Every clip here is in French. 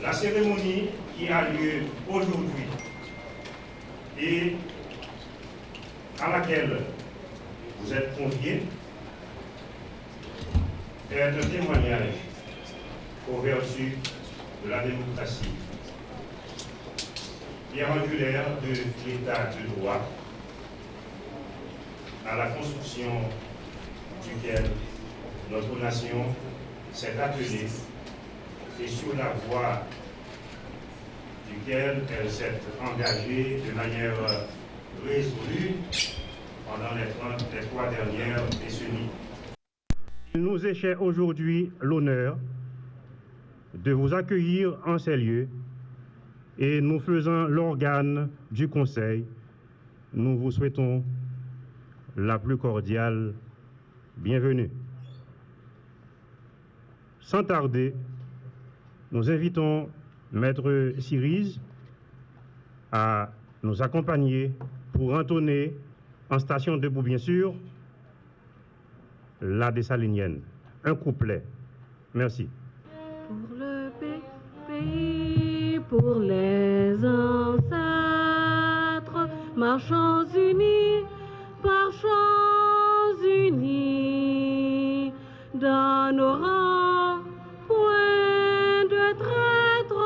La cérémonie qui a lieu aujourd'hui et à laquelle vous êtes conviés est un témoignage aux vertus de la démocratie, pierre angulaire de l'état de droit, à la construction duquel notre nation s'est attelée et sur la voie duquel elle s'est engagée de manière résolue pendant les 3 dernières décennies. Il nous est cher aujourd'hui l'honneur de vous accueillir en ces lieux et nous faisant l'organe du Conseil, nous vous souhaitons la plus cordiale bienvenue. Sans tarder, nous invitons Maître Syrize à nous accompagner pour entonner en station debout, bien sûr, la dessalinienne. Un couplet. Merci. Pour le pays, pour les ancêtres, marchons unis, marchons unis, dans nos rangs, point de traître,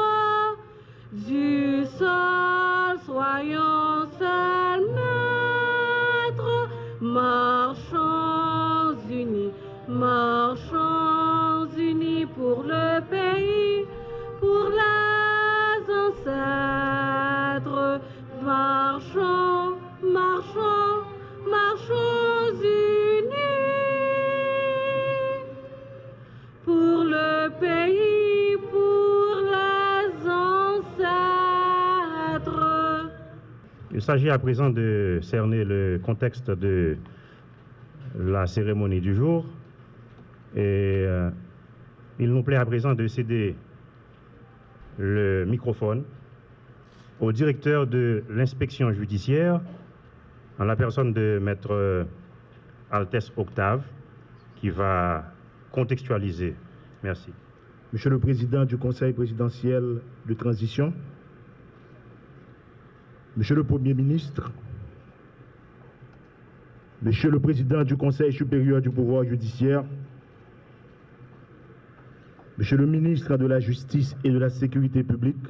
du sol, soyons seuls maîtres, marchons unis pour le pays, pour les ancêtres, marchons unis pour le pays, pour les ancêtres. Il s'agit à présent de cerner le contexte de la cérémonie du jour et il nous plaît à présent de céder le microphone au directeur de l'inspection judiciaire en la personne de Maître Altesse Octave qui va contextualiser. Merci. Monsieur le Président du Conseil présidentiel de transition, Monsieur le Premier ministre, Monsieur le Président du Conseil supérieur du pouvoir judiciaire, Monsieur le ministre de la Justice et de la Sécurité publique,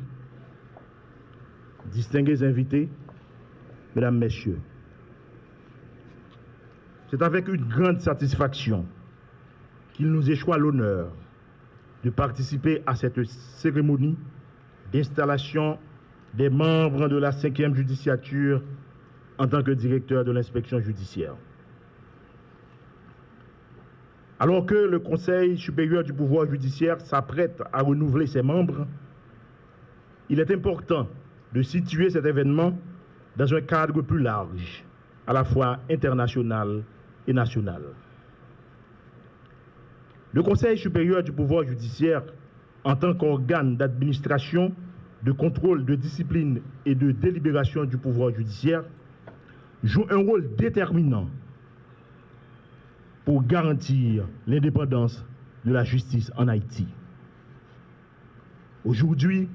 distingués invités, Mesdames, Messieurs, c'est avec une grande satisfaction qu'il nous échoit l'honneur de participer à cette cérémonie d'installation des membres de la 5e judiciature en tant que directeur de l'inspection judiciaire. Alors que le Conseil supérieur du pouvoir judiciaire s'apprête à renouveler ses membres, il est important de situer cet événement dans un cadre plus large, à la fois international et national. Le Conseil supérieur du pouvoir judiciaire, en tant qu'organe d'administration, de contrôle, de discipline et de délibération du pouvoir judiciaire, joue un rôle déterminant pour garantir l'indépendance de la justice en Haïti. Aujourd'hui,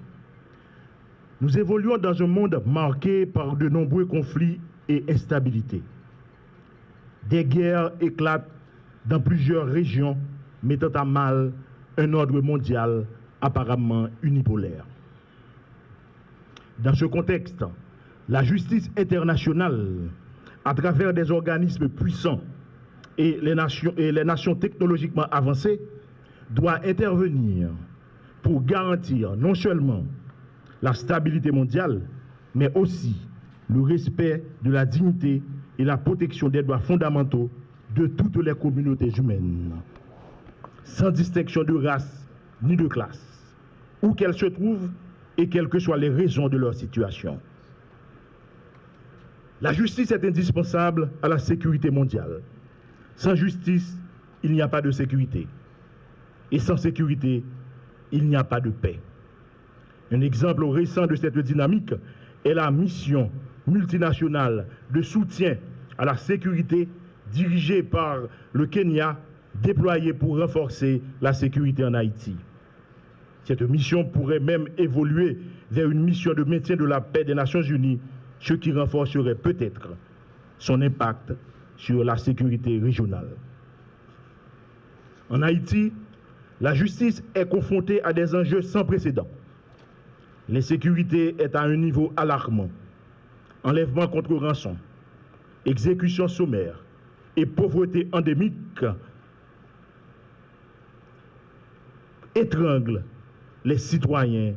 nous évoluons dans un monde marqué par de nombreux conflits et instabilités. Des guerres éclatent dans plusieurs régions, mettant à mal un ordre mondial apparemment unipolaire. Dans ce contexte, la justice internationale, à travers des organismes puissants et les nations technologiquement avancées, doit intervenir pour garantir non seulement la stabilité mondiale, mais aussi le respect de la dignité et la protection des droits fondamentaux de toutes les communautés humaines, sans distinction de race ni de classe, où qu'elles se trouvent et quelles que soient les raisons de leur situation. La justice est indispensable à la sécurité mondiale. Sans justice, il n'y a pas de sécurité. Et sans sécurité, il n'y a pas de paix. Un exemple récent de cette dynamique est la mission multinationale de soutien à la sécurité dirigée par le Kenya, déployée pour renforcer la sécurité en Haïti. Cette mission pourrait même évoluer vers une mission de maintien de la paix des Nations Unies, ce qui renforcerait peut-être son impact sur la sécurité régionale. En Haïti, la justice est confrontée à des enjeux sans précédent. L'insécurité est à un niveau alarmant. Enlèvement contre rançon, exécution sommaire et pauvreté endémique étranglent les citoyens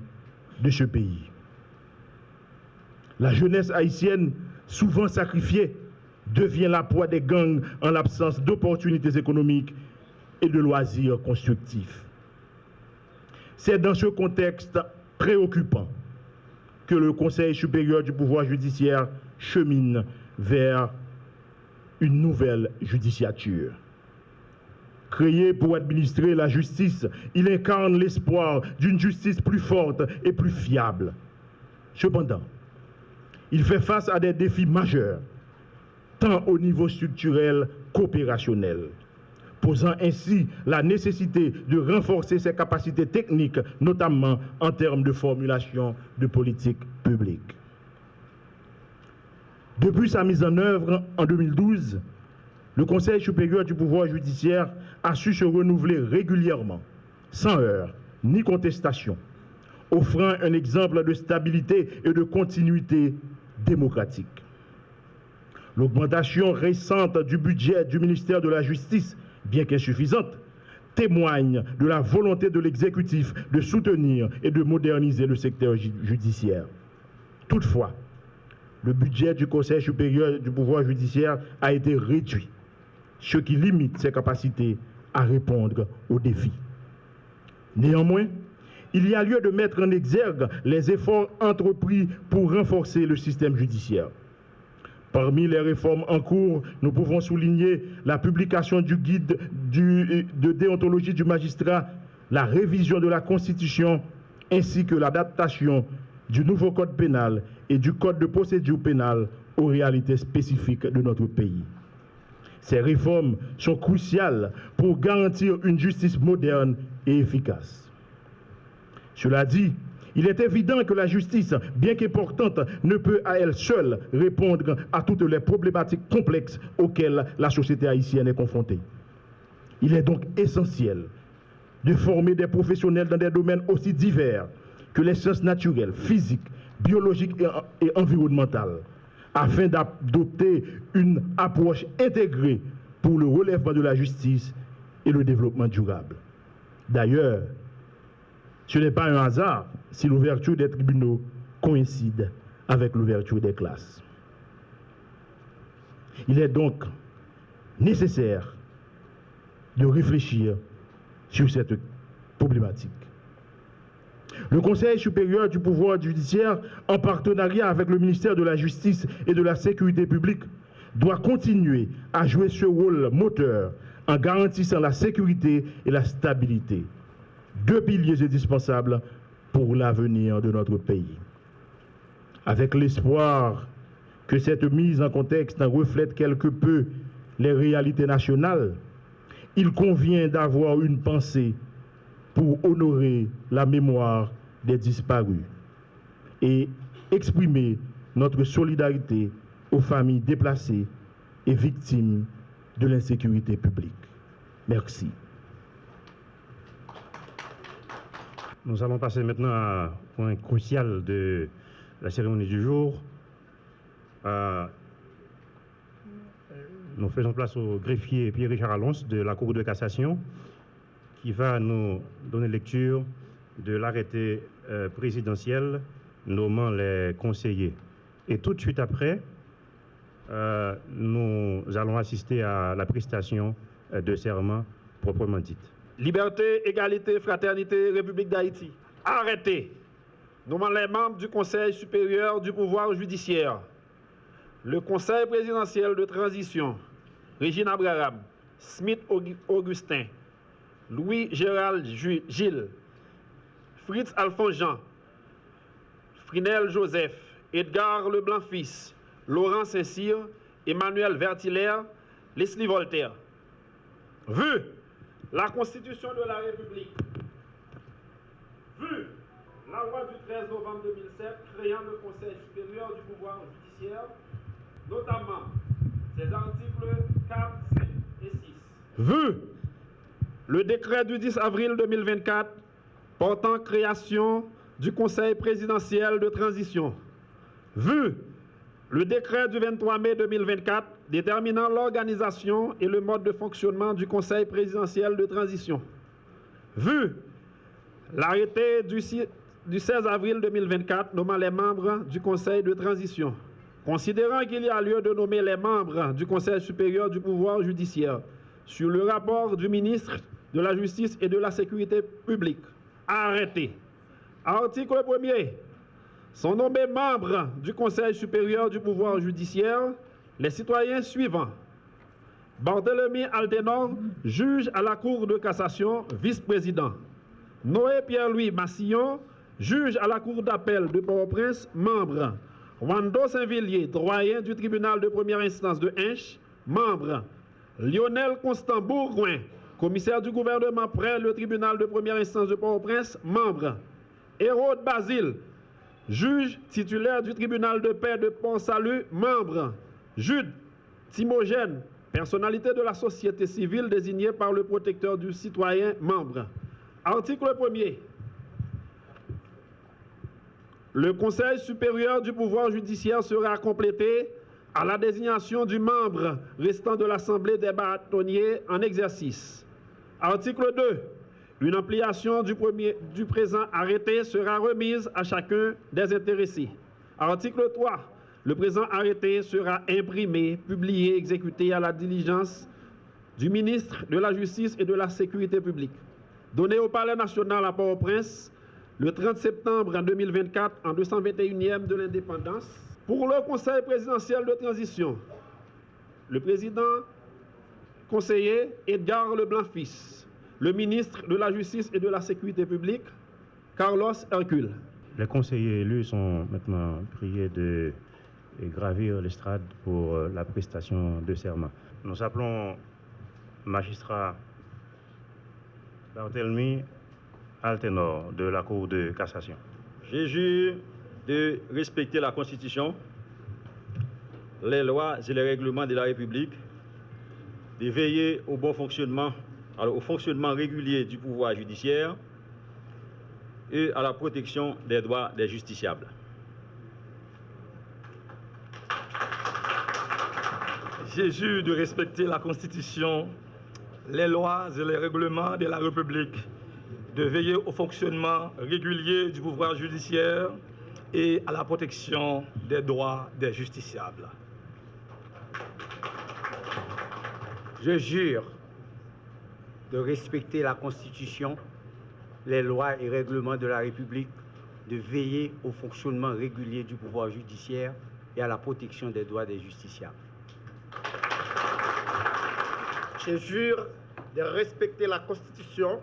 de ce pays. La jeunesse haïtienne, souvent sacrifiée, devient la proie des gangs en l'absence d'opportunités économiques et de loisirs constructifs. C'est dans ce contexte préoccupant que le Conseil supérieur du pouvoir judiciaire chemine vers une nouvelle judiciature. Créé pour administrer la justice, il incarne l'espoir d'une justice plus forte et plus fiable. Cependant, il fait face à des défis majeurs, tant au niveau structurel qu'opérationnel, posant ainsi la nécessité de renforcer ses capacités techniques, notamment en termes de formulation de politique publique. Depuis sa mise en œuvre en 2012, le Conseil supérieur du pouvoir judiciaire a su se renouveler régulièrement, sans heurts ni contestation, offrant un exemple de stabilité et de continuité démocratique. L'augmentation récente du budget du ministère de la Justice, bien qu'insuffisante, témoigne de la volonté de l'exécutif de soutenir et de moderniser le secteur judiciaire. Toutefois, le budget du Conseil supérieur du pouvoir judiciaire a été réduit, ce qui limite ses capacités à répondre aux défis. Néanmoins, il y a lieu de mettre en exergue les efforts entrepris pour renforcer le système judiciaire. Parmi les réformes en cours, nous pouvons souligner la publication du guide de déontologie du magistrat, la révision de la Constitution, ainsi que l'adaptation du nouveau code pénal et du code de procédure pénale aux réalités spécifiques de notre pays. Ces réformes sont cruciales pour garantir une justice moderne et efficace. Cela dit, il est évident que la justice, bien qu'importante, ne peut à elle seule répondre à toutes les problématiques complexes auxquelles la société haïtienne est confrontée. Il est donc essentiel de former des professionnels dans des domaines aussi divers que les sciences naturelles, physiques, biologiques et environnementales, afin d'adopter une approche intégrée pour le relèvement de la justice et le développement durable. D'ailleurs, ce n'est pas un hasard si l'ouverture des tribunaux coïncide avec l'ouverture des classes. Il est donc nécessaire de réfléchir sur cette problématique. Le Conseil supérieur du pouvoir judiciaire, en partenariat avec le ministère de la Justice et de la Sécurité publique, doit continuer à jouer ce rôle moteur en garantissant la sécurité et la stabilité, deux piliers indispensables pour l'avenir de notre pays. Avec l'espoir que cette mise en contexte reflète quelque peu les réalités nationales, il convient d'avoir une pensée pour honorer la mémoire des disparus et exprimer notre solidarité aux familles déplacées et victimes de l'insécurité publique. Merci. Nous allons passer maintenant à un point crucial de la cérémonie du jour. Nous faisons place au greffier Pierre-Richard Alonce de la Cour de cassation qui va nous donner lecture de l'arrêté présidentiel nommant les conseillers. Et tout de suite après, nous allons assister à la prestation de serment proprement dite. Liberté, égalité, fraternité, République d'Haïti. Arrêtez. Nommant les membres du Conseil supérieur du pouvoir judiciaire. Le Conseil présidentiel de transition. Régine Abraham, Smith Augustin, Louis Gérald Gilles, Fritz Alphonse Jean, Frinel Joseph, Edgar Leblanc-Fils, Laurent Saint-Cyr, Emmanuel Vertillaire, Leslie Voltaire. Vu la Constitution de la République, Vu la loi du 13 novembre 2007 créant le Conseil supérieur du pouvoir judiciaire, notamment ses articles 4, 5 et 6. Vu le décret du 10 avril 2024 portant création du Conseil présidentiel de transition. Vu le décret du 23 mai 2024 déterminant l'organisation et le mode de fonctionnement du Conseil présidentiel de transition. Vu l'arrêté du 16 avril 2024 nommant les membres du Conseil de transition. Considérant qu'il y a lieu de nommer les membres du Conseil supérieur du pouvoir judiciaire sur le rapport du ministre de la Justice et de la Sécurité publique. Arrêté. Article 1er. Sont nommés membres du Conseil supérieur du pouvoir judiciaire les citoyens suivants. Barthélemy Altenor, juge à la Cour de cassation, vice-président. Noé Pierre-Louis Massillon, juge à la Cour d'appel de Port-au-Prince, membre. Wando Saint-Villiers, doyen du tribunal de première instance de Hinche, membre. Lionel Constant Bourgoin, commissaire du gouvernement près le tribunal de première instance de Port-au-Prince, membre. Hérode Basile, juge titulaire du tribunal de paix de Port-Salut, membre. Jude Timogène, personnalité de la société civile désignée par le protecteur du citoyen, membre. Article 1er. Le Conseil supérieur du pouvoir judiciaire sera complété à la désignation du membre restant de l'Assemblée des bâtonniers en exercice. Article 2. Une ampliation du présent arrêté sera remise à chacun des intéressés. Article 3. Le présent arrêté sera imprimé, publié, exécuté à la diligence du ministre de la Justice et de la Sécurité publique. Donné au Palais national à Port-au-Prince le 30 septembre 2024 en 221e de l'indépendance. Pour le Conseil présidentiel de transition, le président conseiller Edgar Leblanc-Fils, le ministre de la Justice et de la Sécurité publique, Carlos Hercule. Les conseillers élus sont maintenant priés de gravir l'estrade pour la prestation de serment. Nous appelons magistrat Barthélemy Altenor de la Cour de cassation. Je jure de respecter la Constitution, les lois et les règlements de la République, de veiller au bon fonctionnement, au fonctionnement régulier du pouvoir judiciaire et à la protection des droits des justiciables. Je jure de respecter la Constitution, les lois et les règlements de la République, de veiller au fonctionnement régulier du pouvoir judiciaire et à la protection des droits des justiciables. Je jure de respecter la Constitution, les lois et règlements de la République, de veiller au fonctionnement régulier du pouvoir judiciaire et à la protection des droits des justiciables. Je jure de respecter la Constitution,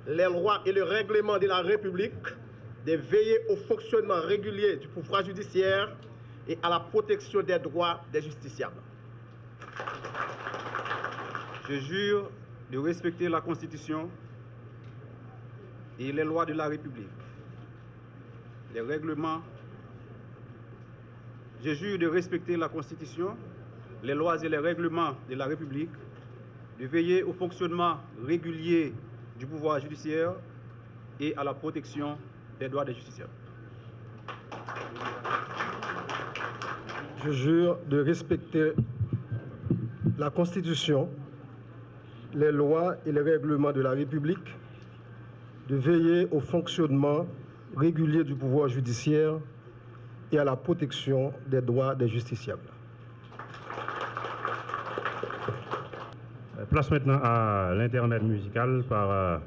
les lois et le règlement de la République, de veiller au fonctionnement régulier du pouvoir judiciaire et à la protection des droits des justiciables. Je jure de respecter la Constitution et les lois de la République, les règlements. Je jure de respecter la Constitution, les lois et les règlements de la République, de veiller au fonctionnement régulier du pouvoir judiciaire et à la protection des droits des justiciables. Je jure de respecter la Constitution, les lois et les règlements de la République, de veiller au fonctionnement régulier du pouvoir judiciaire et à la protection des droits des justiciables. Place maintenant à l'intermède musical par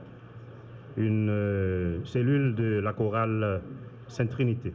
une cellule de la chorale Sainte Trinité.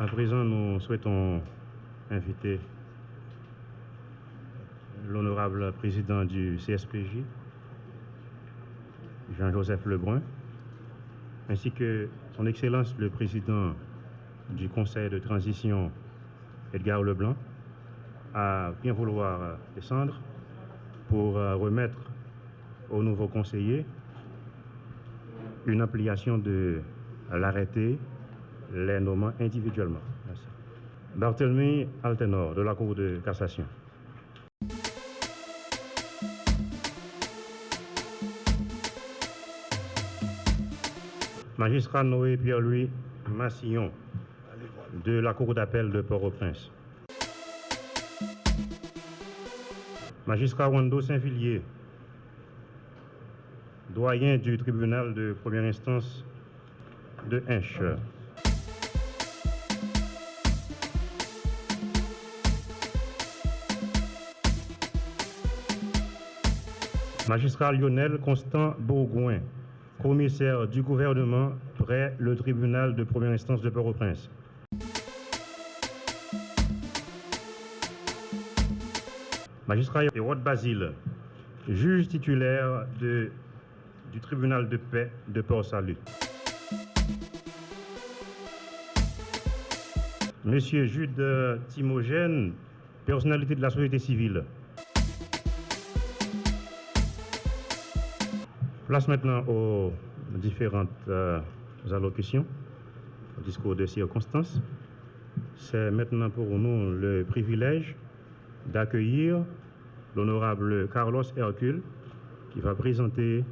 À présent, nous souhaitons inviter l'honorable président du CSPJ, Jean-Joseph Lebrun, ainsi que son Excellence le président du Conseil de transition, Edgar Leblanc, à bien vouloir descendre pour remettre aux nouveaux conseillers une application de l'arrêté les nommant individuellement. Merci. Barthélemy Altenor, de la Cour de cassation. Magistrat Noé Pierre-Louis Massillon, de la Cour d'appel de Port-au-Prince. Magistrat Wando Saint-Villiers, doyen du tribunal de première instance de Hinche. Magistrat Lionel Constant Bourgoin, commissaire du gouvernement près le tribunal de première instance de Port-au-Prince. Magistrat Hérode Basile, juge titulaire du tribunal de paix de Port-Salut. Monsieur Jude Timogène, personnalité de la société civile. Place maintenant aux différentes allocutions, au discours de circonstance. C'est maintenant pour nous le privilège d'accueillir l'honorable Carlos Hercule qui va présenter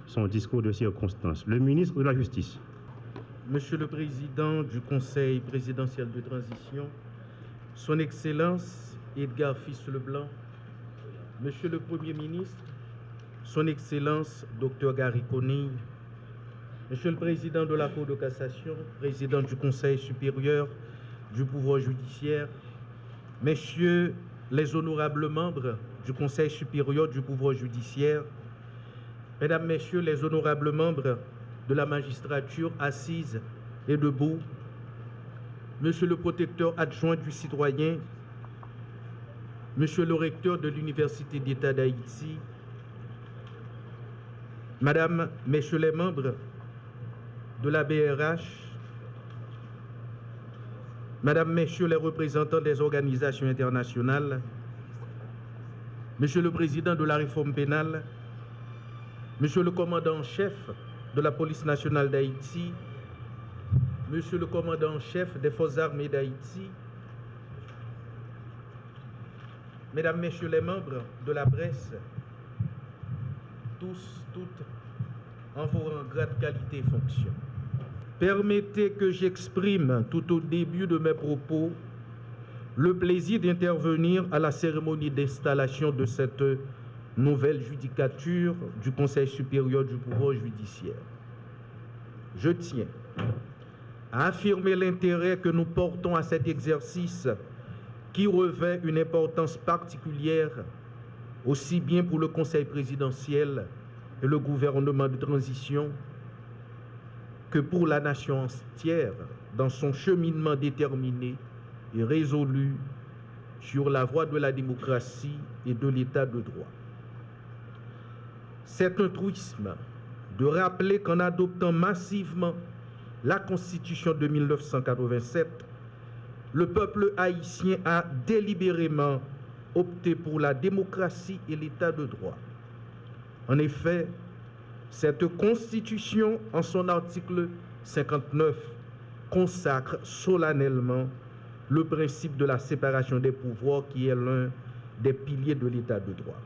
son discours de circonstance. Le ministre de la Justice. Monsieur le Président du Conseil présidentiel de transition, Son Excellence Edgar Fils Leblanc, Monsieur le Premier ministre, Son Excellence Dr Gary Conille, Monsieur le Président de la Cour de cassation, Président du Conseil supérieur du pouvoir judiciaire, Messieurs les honorables membres du Conseil supérieur du pouvoir judiciaire, Mesdames, Messieurs les honorables membres de la magistrature assise et debout, Monsieur le protecteur adjoint du citoyen, Monsieur le recteur de l'Université d'État d'Haïti, Madame, Messieurs les membres de la BRH, Madame, Messieurs les représentants des organisations internationales, Monsieur le Président de la réforme pénale, Monsieur le commandant en chef de la police nationale d'Haïti, Monsieur le commandant en chef des forces armées d'Haïti, Mesdames, Messieurs les membres de la presse, tous, toutes, en vos rangs, grade, qualité et fonction. Permettez que j'exprime tout au début de mes propos le plaisir d'intervenir à la cérémonie d'installation de cette nouvelle judicature du Conseil supérieur du pouvoir judiciaire. Je tiens à affirmer l'intérêt que nous portons à cet exercice qui revêt une importance particulière aussi bien pour le Conseil présidentiel et le gouvernement de transition que pour la nation entière dans son cheminement déterminé et résolu sur la voie de la démocratie et de l'état de droit. C'est un truisme de rappeler qu'en adoptant massivement la Constitution de 1987, le peuple haïtien a délibérément opté pour la démocratie et l'état de droit. En effet, cette Constitution, en son article 59, consacre solennellement le principe de la séparation des pouvoirs qui est l'un des piliers de l'état de droit.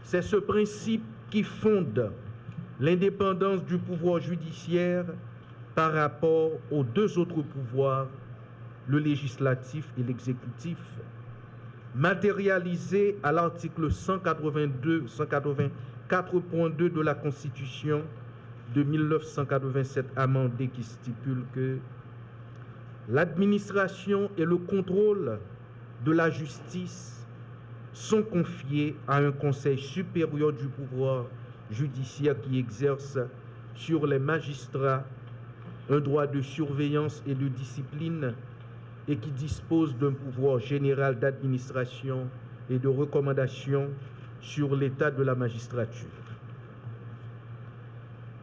C'est ce principe qui fonde l'indépendance du pouvoir judiciaire par rapport aux deux autres pouvoirs, le législatif et l'exécutif, matérialisé à l'article 184.2 de la Constitution de 1987 amendée qui stipule que l'administration et le contrôle de la justice sont confiés à un conseil supérieur du pouvoir judiciaire qui exerce sur les magistrats un droit de surveillance et de discipline et qui dispose d'un pouvoir général d'administration et de recommandation sur l'état de la magistrature.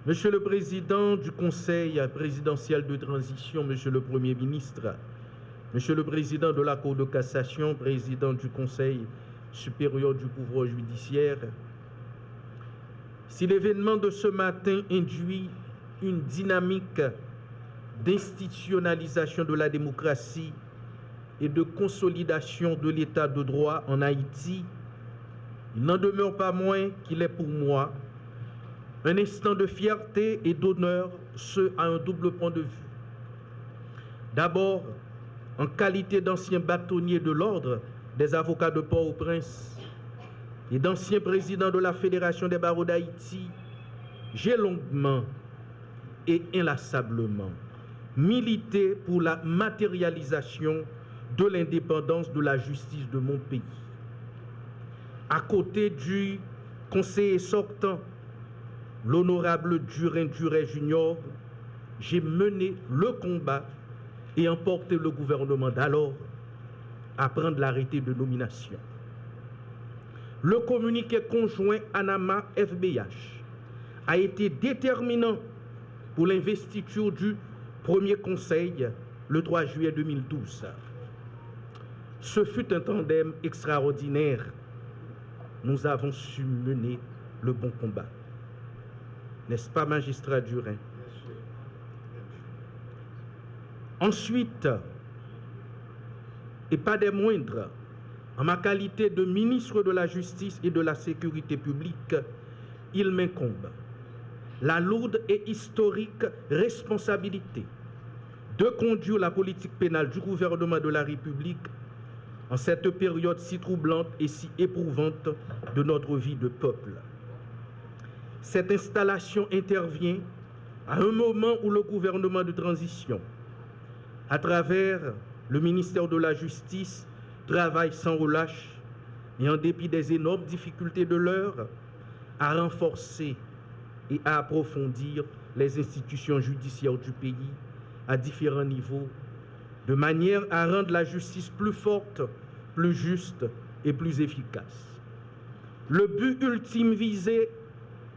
Monsieur le Président du Conseil présidentiel de transition, Monsieur le Premier ministre, Monsieur le Président de la Cour de cassation, Président du Conseil supérieur du pouvoir judiciaire, si l'événement de ce matin induit une dynamique d'institutionnalisation de la démocratie et de consolidation de l'état de droit en Haïti, il n'en demeure pas moins qu'il est pour moi un instant de fierté et d'honneur, ce à un double point de vue. D'abord, en qualité d'ancien bâtonnier de l'ordre des avocats de Port-au-Prince et d'ancien président de la Fédération des barreaux d'Haïti, j'ai longuement et inlassablement milité pour la matérialisation de l'indépendance de la justice de mon pays. À côté du conseiller sortant, l'honorable Durin-Duret Junior, j'ai mené le combat et emporté le gouvernement d'alors à prendre l'arrêté de nomination. Le communiqué conjoint ANAMA-FBH a été déterminant pour l'investiture du premier conseil le 3 juillet 2012. Ce fut un tandem extraordinaire. Nous avons su mener le bon combat. N'est-ce pas, magistrat Durin? Ensuite, et pas des moindres, en ma qualité de ministre de la Justice et de la Sécurité publique, il m'incombe la lourde et historique responsabilité de conduire la politique pénale du gouvernement de la République en cette période si troublante et si éprouvante de notre vie de peuple. Cette installation intervient à un moment où le gouvernement de transition, à travers le ministère de la Justice, travaille sans relâche et en dépit des énormes difficultés de l'heure, à renforcer et à approfondir les institutions judiciaires du pays à différents niveaux, de manière à rendre la justice plus forte, plus juste et plus efficace. Le but ultime visé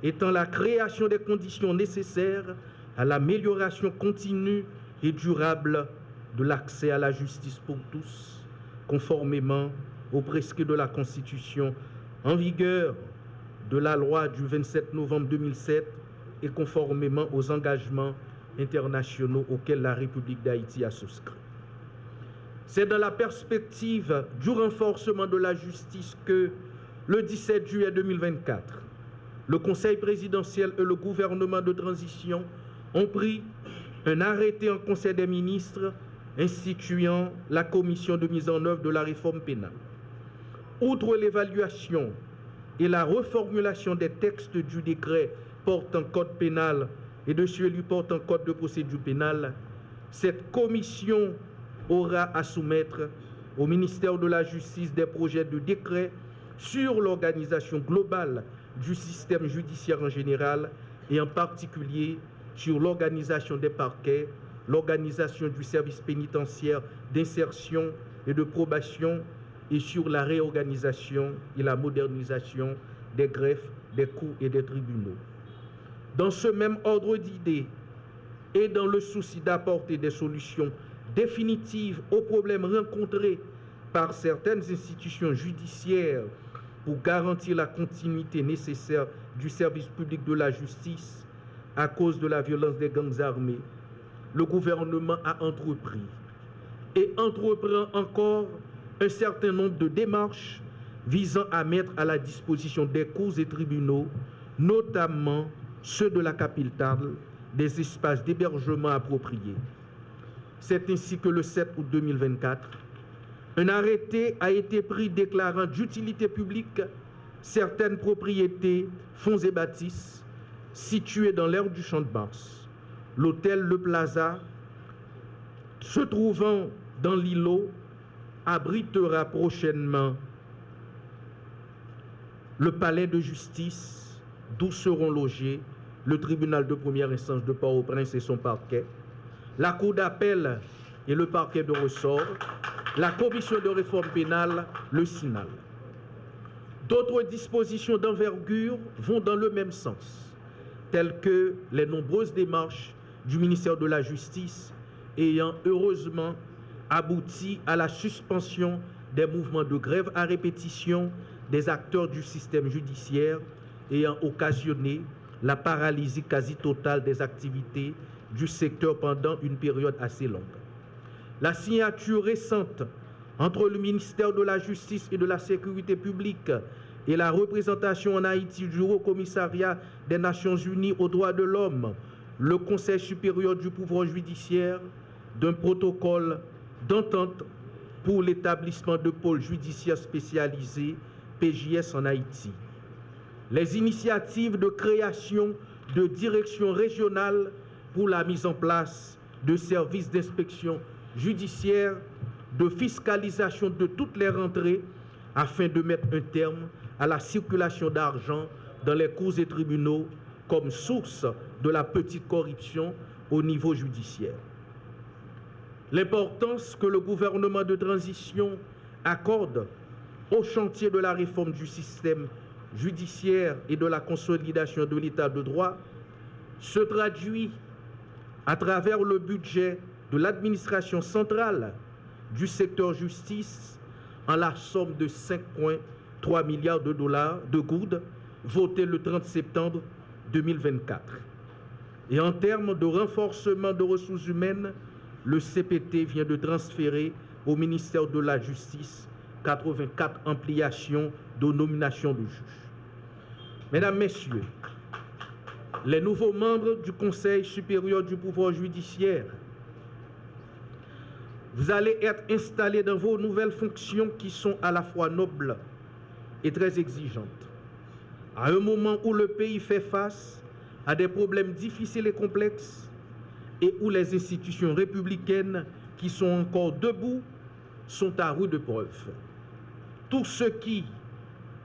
étant la création des conditions nécessaires à l'amélioration continue et durable de l'accès à la justice pour tous, conformément aux prescrits de la Constitution en vigueur de la loi du 27 novembre 2007 et conformément aux engagements internationaux auxquels la République d'Haïti a souscrit. C'est dans la perspective du renforcement de la justice que, le 17 juillet 2024, le Conseil présidentiel et le gouvernement de transition ont pris un arrêté en Conseil des ministres instituant la commission de mise en œuvre de la réforme pénale. Outre l'évaluation et la reformulation des textes du décret portant code pénal et de celui portant code de procédure pénale, cette commission aura à soumettre au ministère de la Justice des projets de décret sur l'organisation globale du système judiciaire en général et en particulier sur l'organisation des parquets, l'organisation du service pénitentiaire d'insertion et de probation et sur la réorganisation et la modernisation des greffes, des cours et des tribunaux. Dans ce même ordre d'idées et dans le souci d'apporter des solutions définitives aux problèmes rencontrés par certaines institutions judiciaires pour garantir la continuité nécessaire du service public de la justice à cause de la violence des gangs armés, le gouvernement a entrepris et entreprend encore un certain nombre de démarches visant à mettre à la disposition des cours et tribunaux, notamment ceux de la capitale, des espaces d'hébergement appropriés. C'est ainsi que le 7 août 2024, un arrêté a été pris déclarant d'utilité publique certaines propriétés, fonds et bâtisses situées dans l'aire du Champ de Mars. L'hôtel Le Plaza, se trouvant dans l'îlot, abritera prochainement le palais de justice d'où seront logés le tribunal de première instance de Port-au-Prince et son parquet, la cour d'appel et le parquet de ressort, la commission de réforme pénale, le CINAL. D'autres dispositions d'envergure vont dans le même sens, telles que les nombreuses démarches du ministère de la Justice ayant heureusement abouti à la suspension des mouvements de grève à répétition des acteurs du système judiciaire ayant occasionné la paralysie quasi totale des activités du secteur pendant une période assez longue. La signature récente entre le ministère de la Justice et de la Sécurité publique et la représentation en Haïti du Haut-Commissariat des Nations Unies aux droits de l'homme, le Conseil supérieur du pouvoir judiciaire, d'un protocole d'entente pour l'établissement de pôles judiciaires spécialisés, PJS en Haïti. Les initiatives de création de directions régionales pour la mise en place de services d'inspection judiciaire, de fiscalisation de toutes les rentrées afin de mettre un terme à la circulation d'argent dans les cours et tribunaux comme source de la petite corruption au niveau judiciaire. L'importance que le gouvernement de transition accorde au chantier de la réforme du système judiciaire et de la consolidation de l'état de droit se traduit à travers le budget de l'administration centrale du secteur justice en la somme de 5,3 milliards de dollars de goudes voté le 30 septembre 2024. Et en termes de renforcement de ressources humaines, le CPT vient de transférer au ministère de la Justice 84 ampliations de nomination de juges. Mesdames, Messieurs, les nouveaux membres du Conseil supérieur du pouvoir judiciaire, vous allez être installés dans vos nouvelles fonctions qui sont à la fois nobles et très exigeantes. À un moment où le pays fait face à des problèmes difficiles et complexes et où les institutions républicaines qui sont encore debout sont à rude épreuve. Tous ceux qui,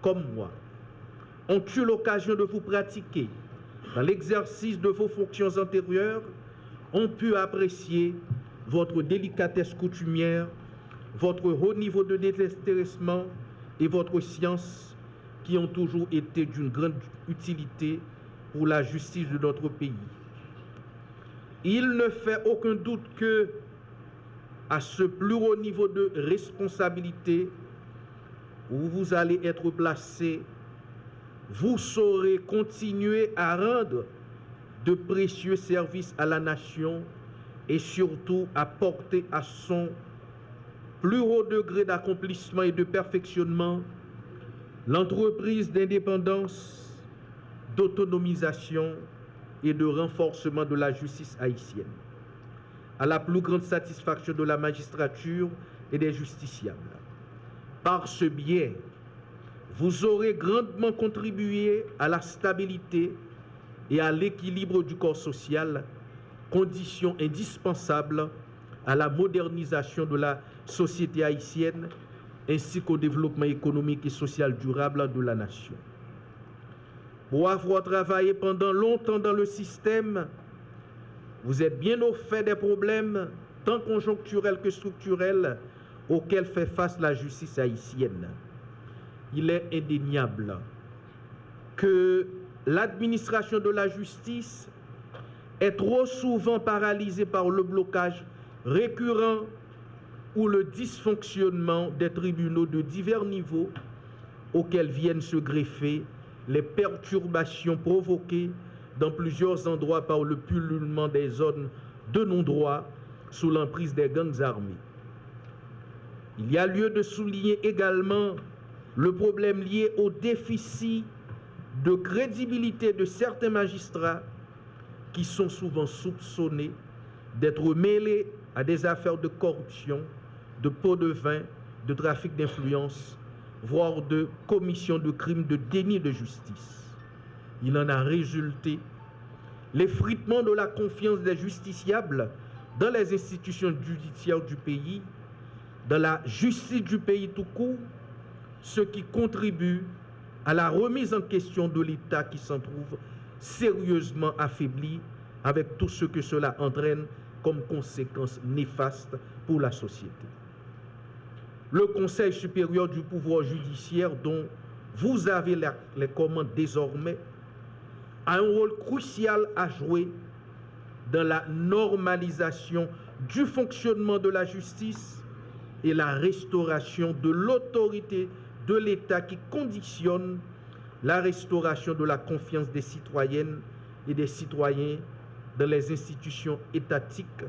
comme moi, ont eu l'occasion de vous pratiquer dans l'exercice de vos fonctions antérieures ont pu apprécier votre délicatesse coutumière, votre haut niveau de désintéressement et votre science qui ont toujours été d'une grande utilité pour la justice de notre pays. Il ne fait aucun doute que, à ce plus haut niveau de responsabilité où vous allez être placé, vous saurez continuer à rendre de précieux services à la nation et surtout à porter à son plus haut degré d'accomplissement et de perfectionnement l'entreprise d'indépendance, d'autonomisation et de renforcement de la justice haïtienne, à la plus grande satisfaction de la magistrature et des justiciables. Par ce biais, vous aurez grandement contribué à la stabilité et à l'équilibre du corps social, condition indispensable à la modernisation de la société haïtienne ainsi qu'au développement économique et social durable de la nation. Pour avoir travaillé pendant longtemps dans le système, vous êtes bien au fait des problèmes tant conjoncturels que structurels auxquels fait face la justice haïtienne. Il est indéniable que l'administration de la justice est trop souvent paralysée par le blocage récurrent ou le dysfonctionnement des tribunaux de divers niveaux auxquels viennent se greffer les perturbations provoquées dans plusieurs endroits par le pullulement des zones de non-droit sous l'emprise des gangs armés. Il y a lieu de souligner également le problème lié au déficit de crédibilité de certains magistrats qui sont souvent soupçonnés d'être mêlés à des affaires de corruption, de pots de vin, de trafic d'influence, voire de commission de crimes de déni de justice. Il en a résulté l'effritement de la confiance des justiciables dans les institutions judiciaires du pays, dans la justice du pays tout court, ce qui contribue à la remise en question de l'État qui s'en trouve sérieusement affaibli avec tout ce que cela entraîne comme conséquence néfaste pour la société. Le Conseil supérieur du pouvoir judiciaire, dont vous avez les commandes désormais, a un rôle crucial à jouer dans la normalisation du fonctionnement de la justice et la restauration de l'autorité de l'État qui conditionne la restauration de la confiance des citoyennes et des citoyens dans les institutions étatiques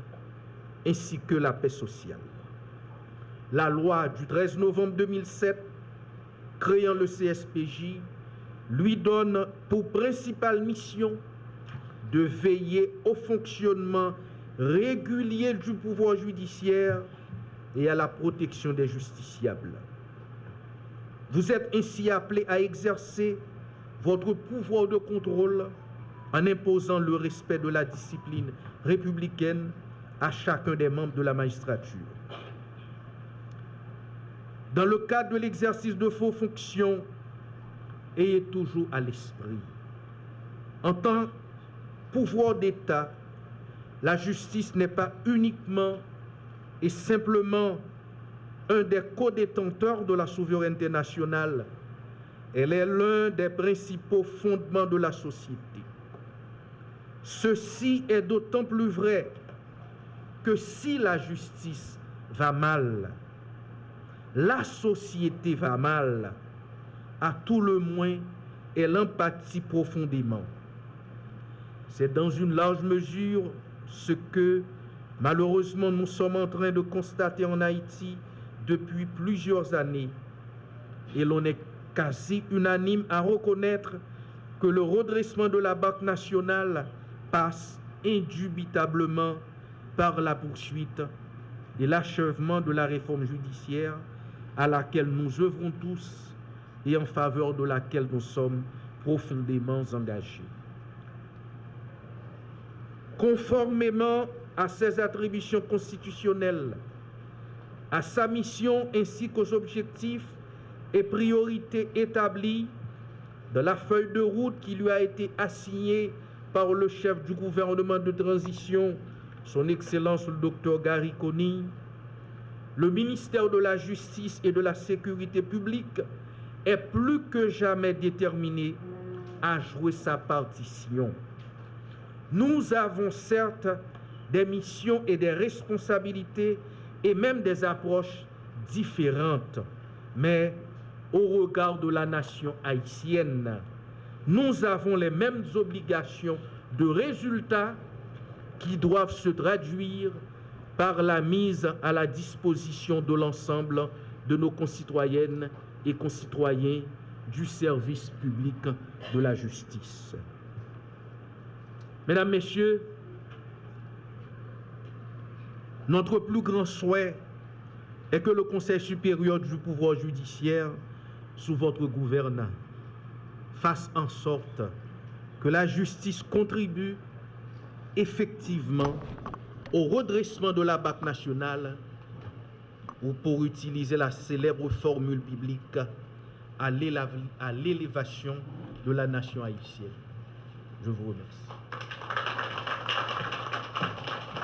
ainsi que la paix sociale. La loi du 13 novembre 2007 créant le CSPJ lui donne pour principale mission de veiller au fonctionnement régulier du pouvoir judiciaire et à la protection des justiciables. Vous êtes ainsi appelés à exercer votre pouvoir de contrôle en imposant le respect de la discipline républicaine à chacun des membres de la magistrature. Dans le cadre de l'exercice de vos fonctions, ayez toujours à l'esprit, en tant que pouvoir d'État, la justice n'est pas uniquement et simplement un des co-détenteurs de la souveraineté nationale, elle est l'un des principaux fondements de la société. Ceci est d'autant plus vrai que si la justice va mal, la société va mal, à tout le moins, elle en pâtit profondément. C'est dans une large mesure ce que, malheureusement, nous sommes en train de constater en Haïti depuis plusieurs années. Et l'on est quasi unanime à reconnaître que le redressement de la Banque nationale passe indubitablement par la poursuite et l'achèvement de la réforme judiciaire à laquelle nous œuvrons tous et en faveur de laquelle nous sommes profondément engagés. Conformément à ses attributions constitutionnelles, à sa mission ainsi qu'aux objectifs et priorités établis dans la feuille de route qui lui a été assignée par le chef du gouvernement de transition, son Excellence le Dr Gary Conille, le ministère de la Justice et de la Sécurité publique est plus que jamais déterminé à jouer sa partition. Nous avons certes des missions et des responsabilités et même des approches différentes, mais au regard de la nation haïtienne, nous avons les mêmes obligations de résultats qui doivent se traduire par la mise à la disposition de l'ensemble de nos concitoyennes et concitoyens du service public de la justice. Mesdames, Messieurs, notre plus grand souhait est que le Conseil supérieur du pouvoir judiciaire, sous votre gouvernance, fasse en sorte que la justice contribue effectivement au redressement de la Banque nationale, ou pour utiliser la célèbre formule biblique, à l'élévation de la nation haïtienne. Je vous remercie.